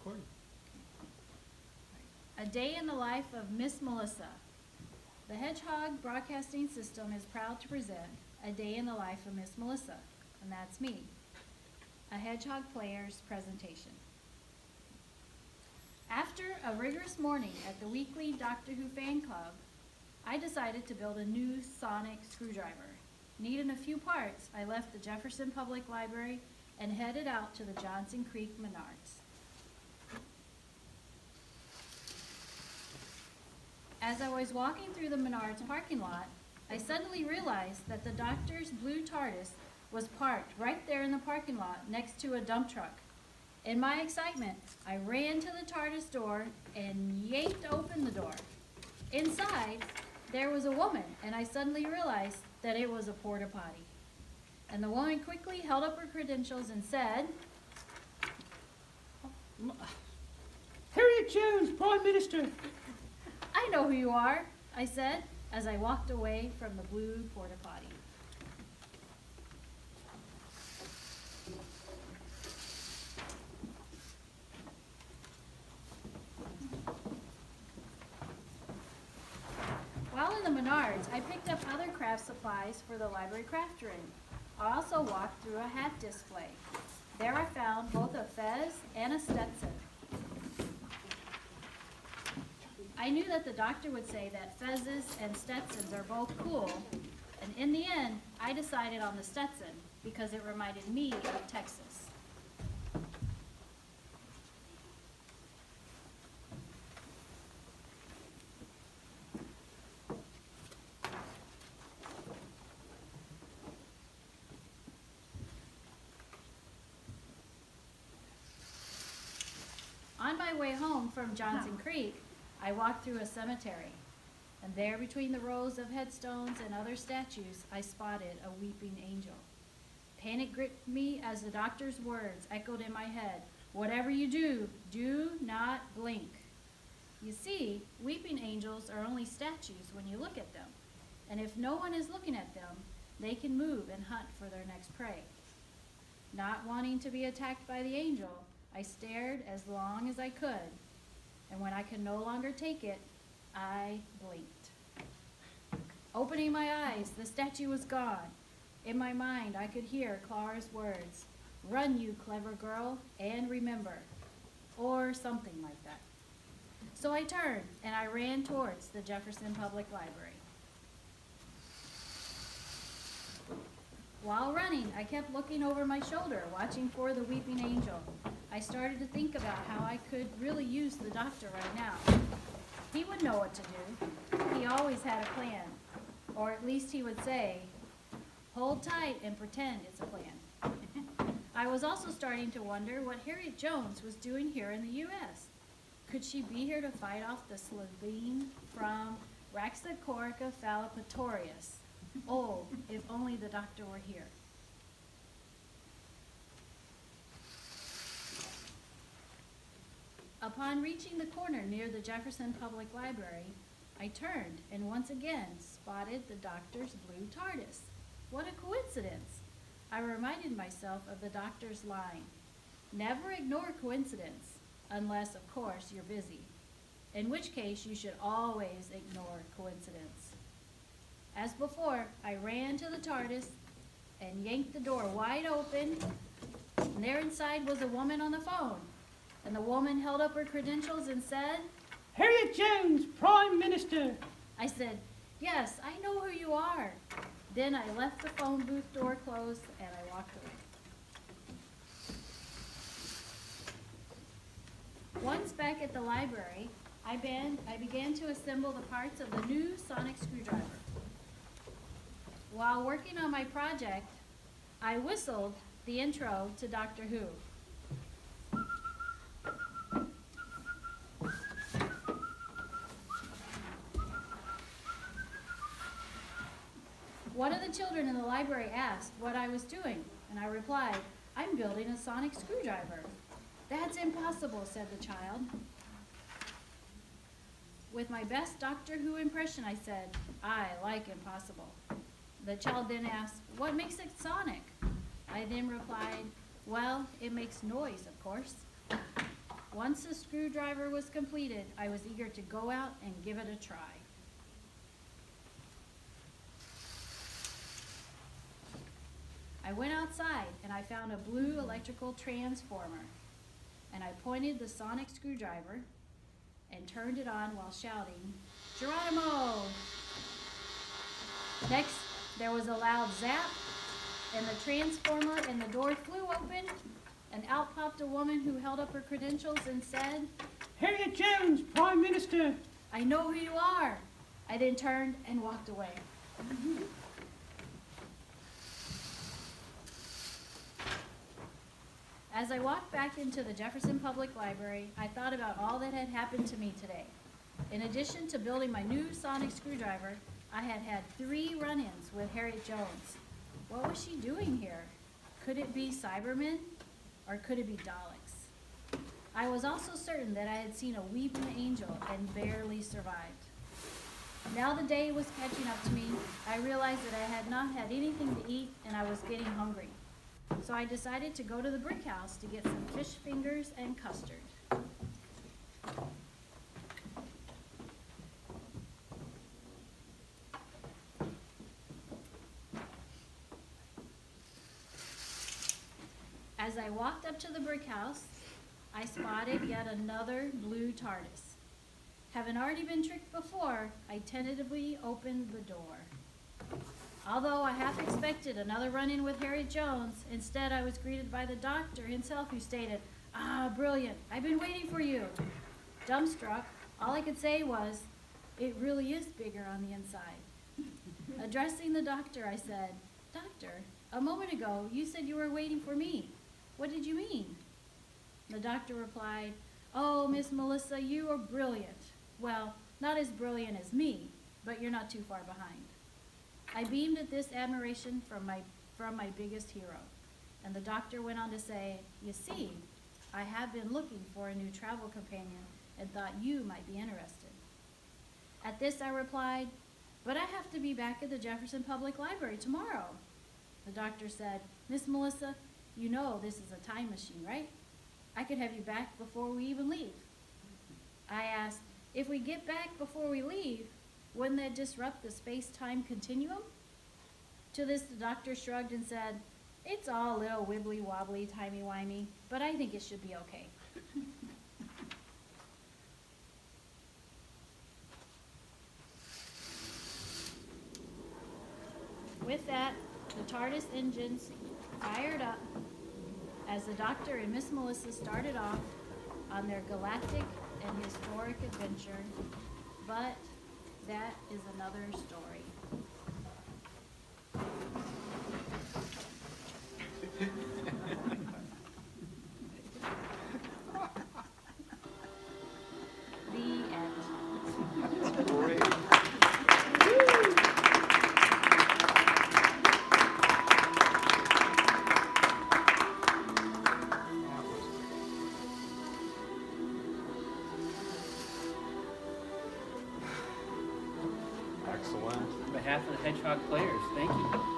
recording. A day in the life of Miss Melissa. The Hedgehog Broadcasting System is proud to present A Day in the Life of Miss Melissa, and that's me, a Hedgehog player's presentation. After a rigorous morning at the weekly Doctor Who fan club, I decided to build a new sonic screwdriver. Needing a few parts, I left the Jefferson Public Library and headed out to the Johnson Creek Menards. As I was walking through the Menards parking lot, I suddenly realized that the doctor's blue TARDIS was parked right there in the parking lot next to a dump truck. In my excitement, I ran to the TARDIS door and yanked open the door. Inside, there was a woman, and I suddenly realized that it was a porta potty. And the woman quickly held up her credentials and said, Harriet Jones, Prime Minister. "I know who you are," I said as I walked away from the blue porta potty. While in the Menards, I picked up other craft supplies for the library craft room. I also walked through a hat display. There I found both a fez and a Stetson. I knew that the doctor would say that fezzes and Stetsons are both cool, and in the end, I decided on the Stetson because it reminded me of Texas. On my way home from Johnson Creek, I walked through a cemetery, and there between the rows of headstones and other statues, I spotted a weeping angel. Panic gripped me as the doctor's words echoed in my head, "Whatever you do, do not blink." You see, weeping angels are only statues when you look at them, and if no one is looking at them, they can move and hunt for their next prey. Not wanting to be attacked by the angel, I stared as long as I could, and when I could no longer take it, I blinked. Opening my eyes, the statue was gone. In my mind, I could hear Clara's words, "Run, you clever girl, and remember," or something like that. So I turned, and I ran towards the Jefferson Public Library. While running, I kept looking over my shoulder, watching for the weeping angel. I started to think about how I could really use the doctor right now. He would know what to do. He always had a plan. Or at least he would say, "Hold tight and pretend it's a plan." I was also starting to wonder what Harriet Jones was doing here in the U.S. Could she be here to fight off the Slovene from Raxacorica falcipatorius? Oh, if only the doctor were here. Upon reaching the corner near the Jefferson Public Library, I turned and once again spotted the doctor's blue TARDIS. What a coincidence! I reminded myself of the doctor's line, "Never ignore coincidence, unless, of course, you're busy, in which case you should always ignore coincidence." As before, I ran to the TARDIS and yanked the door wide open, and there inside was a woman on the phone. And the woman held up her credentials and said, Harriet Jones, Prime Minister. I said, "Yes, I know who you are." Then I left the phone booth door closed and I walked away. Once back at the library, I began to assemble the parts of the new sonic screwdriver. While working on my project, I whistled the intro to Doctor Who. One of the children in the library asked what I was doing, and I replied, "I'm building a sonic screwdriver." "That's impossible," said the child. With my best Doctor Who impression, I said, "I like impossible." The child then asked, "What makes it sonic?" I then replied, "Well, it makes noise, of course." Once the screwdriver was completed, I was eager to go out and give it a try. I went outside and I found a blue electrical transformer, and I pointed the sonic screwdriver and turned it on while shouting, "Geronimo!" Next, there was a loud zap, and the transformer and the door flew open, and out popped a woman who held up her credentials and said, Harriet Jones, Prime Minister. "I know who you are." I then turned and walked away. As I walked back into the Jefferson Public Library, I thought about all that had happened to me today. In addition to building my new sonic screwdriver, I had had 3 run-ins with Harriet Jones. What was she doing here? Could it be Cybermen? Or could it be Daleks? I was also certain that I had seen a weeping angel and barely survived. Now the day was catching up to me. I realized that I had not had anything to eat and I was getting hungry. So I decided to go to the brick house to get some fish fingers and custard. As I walked up to the brick house, I spotted yet another blue TARDIS. Having already been tricked before, I tentatively opened the door. Although I half expected another run-in with Harriet Jones, instead I was greeted by the doctor himself, who stated, "Ah, brilliant, I've been waiting for you." Dumbstruck, all I could say was, "It really is bigger on the inside." Addressing the doctor, I said, "Doctor, a moment ago you said you were waiting for me. What did you mean?" The doctor replied, "Oh, Miss Melissa, you are brilliant. Well, not as brilliant as me, but you're not too far behind." I beamed at this admiration from my biggest hero, and the doctor went on to say, "You see, I have been looking for a new travel companion and thought you might be interested." At this I replied, "But I have to be back at the Jefferson Public Library tomorrow." The doctor said, "Miss Melissa, you know this is a time machine, right? I could have you back before we even leave." I asked, "If we get back before we leave, wouldn't that disrupt the space-time continuum?" To this, the doctor shrugged and said, "It's all a little wibbly-wobbly, timey-wimey, but I think it should be okay." With that, the TARDIS engines fired up as the doctor and Miss Melissa started off on their galactic and historic adventure, but that is another story. The end. Great. Excellent. On behalf of the Hedgehog players, thank you.